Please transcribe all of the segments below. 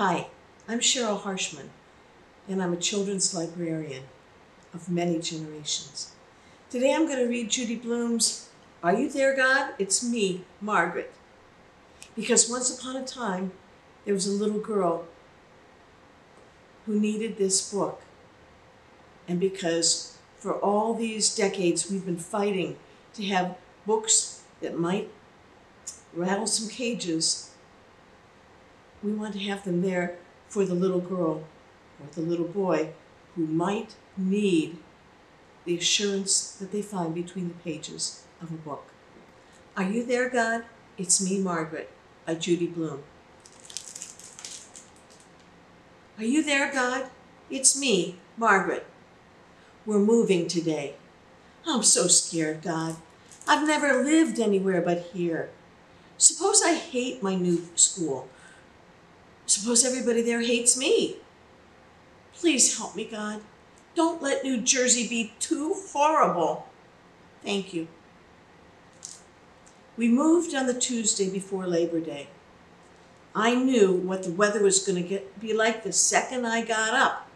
Hi, I'm Cheryl Harshman, and I'm a children's librarian of many generations. Today I'm going to read Judy Blume's Are You There, God? It's Me, Margaret. Because once upon a time, there was a little girl who needed this book. And because for all these decades we've been fighting to have books that might rattle some cages, we want to have them there for the little girl or the little boy who might need the assurance that they find between the pages of a book. Are You There, God? It's Me, Margaret, by Judy Blume. Are you there, God? It's me, Margaret. We're moving today. I'm so scared, God. I've never lived anywhere but here. Suppose I hate my new school. Suppose everybody there hates me. Please help me, God. Don't let New Jersey be too horrible. Thank you. We moved on the Tuesday before Labor Day. I knew what the weather was going to be like the second I got up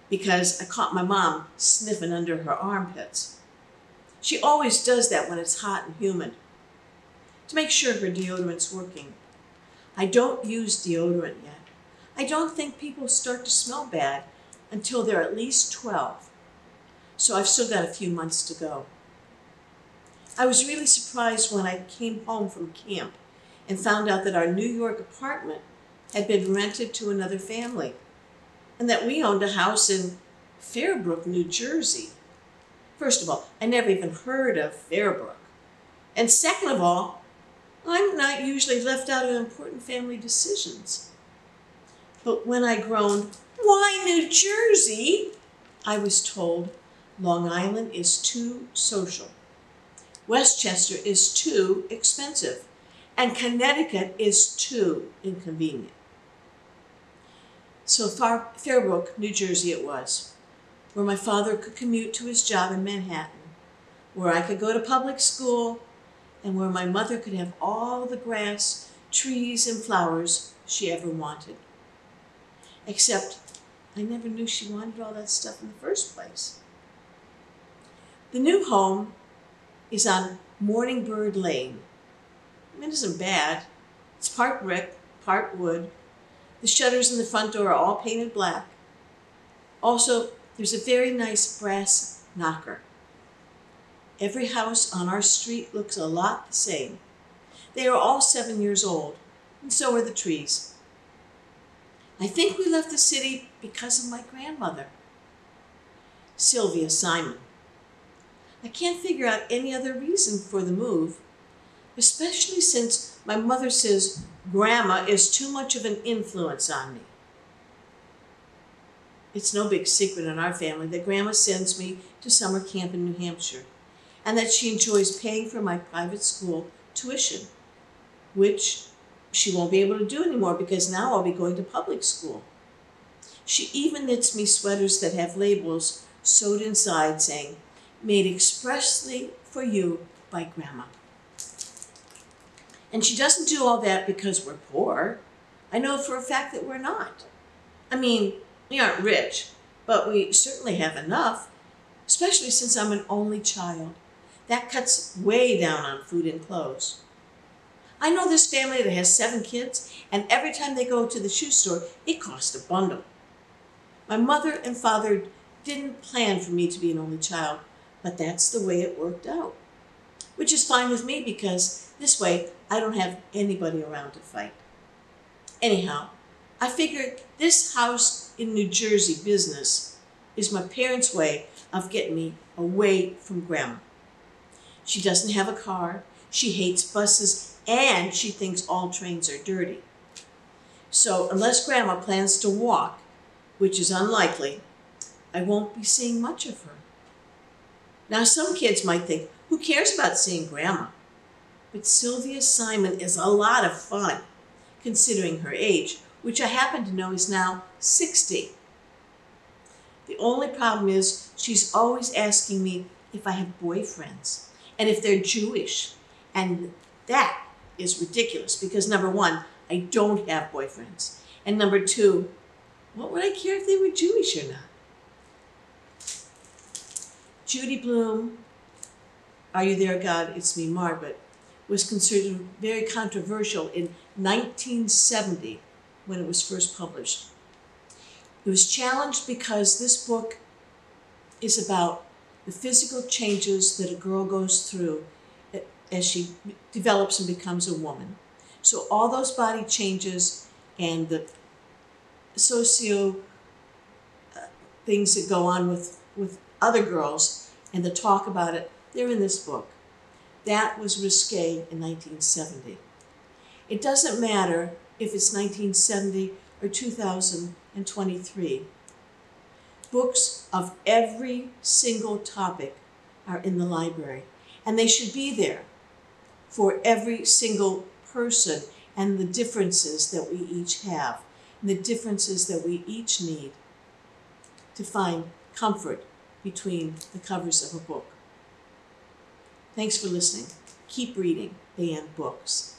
because I caught my mom sniffing under her armpits. She always does that when it's hot and humid to make sure her deodorant's working. I don't use deodorant yet. I don't think people start to smell bad until they're at least 12. So I've still got a few months to go. I was really surprised when I came home from camp and found out that our New York apartment had been rented to another family and that we owned a house in Fairbrook, New Jersey. First of all, I never even heard of Fairbrook. And second of all, I'm not usually left out of important family decisions. But when I groaned, "Why New Jersey?" I was told Long Island is too social, Westchester is too expensive, and Connecticut is too inconvenient. So Fairbrook, New Jersey it was, where my father could commute to his job in Manhattan, where I could go to public school, and where my mother could have all the grass, trees, and flowers she ever wanted. Except I never knew she wanted all that stuff in the first place. The new home is on Morningbird Lane. It isn't bad. It's part brick, part wood. The shutters in the front door are all painted black. Also, there's a very nice brass knocker. Every house on our street looks a lot the same. They are all 7 years old, and so are the trees. I think we left the city because of my grandmother, Sylvia Simon. I can't figure out any other reason for the move, especially since my mother says Grandma is too much of an influence on me. It's no big secret in our family that Grandma sends me to summer camp in New Hampshire, and that she enjoys paying for my private school tuition, which she won't be able to do anymore because now I'll be going to public school. She even knits me sweaters that have labels sewed inside saying, "Made expressly for you by Grandma." And she doesn't do all that because we're poor. I know for a fact that we're not. I mean, we aren't rich, but we certainly have enough, especially since I'm an only child. That cuts way down on food and clothes. I know this family that has 7 kids, and every time they go to the shoe store, it costs a bundle. My mother and father didn't plan for me to be an only child, but that's the way it worked out. Which is fine with me because this way I don't have anybody around to fight. Anyhow, I figured this house in New Jersey business is my parents' way of getting me away from Grandma. She doesn't have a car, she hates buses, and she thinks all trains are dirty. So unless Grandma plans to walk, which is unlikely, I won't be seeing much of her. Now some kids might think, who cares about seeing Grandma? But Sylvia Simon is a lot of fun, considering her age, which I happen to know is now 60. The only problem is she's always asking me if I have boyfriends and if they're Jewish. And that is ridiculous because number one, I don't have boyfriends. And number two, what would I care if they were Jewish or not? Judy Blume, Are You There, God? It's Me, Margaret, was considered very controversial in 1970 when it was first published. It was challenged because this book is about the physical changes that a girl goes through as she develops and becomes a woman. So all those body changes and the socio things that go on with other girls and the talk about it, they're in this book. That was risque in 1970. It doesn't matter if it's 1970 or 2023. Books of every single topic are in the library, and they should be there for every single person and the differences that we each have, and the differences that we each need to find comfort between the covers of a book. Thanks for listening. Keep reading. Ban books.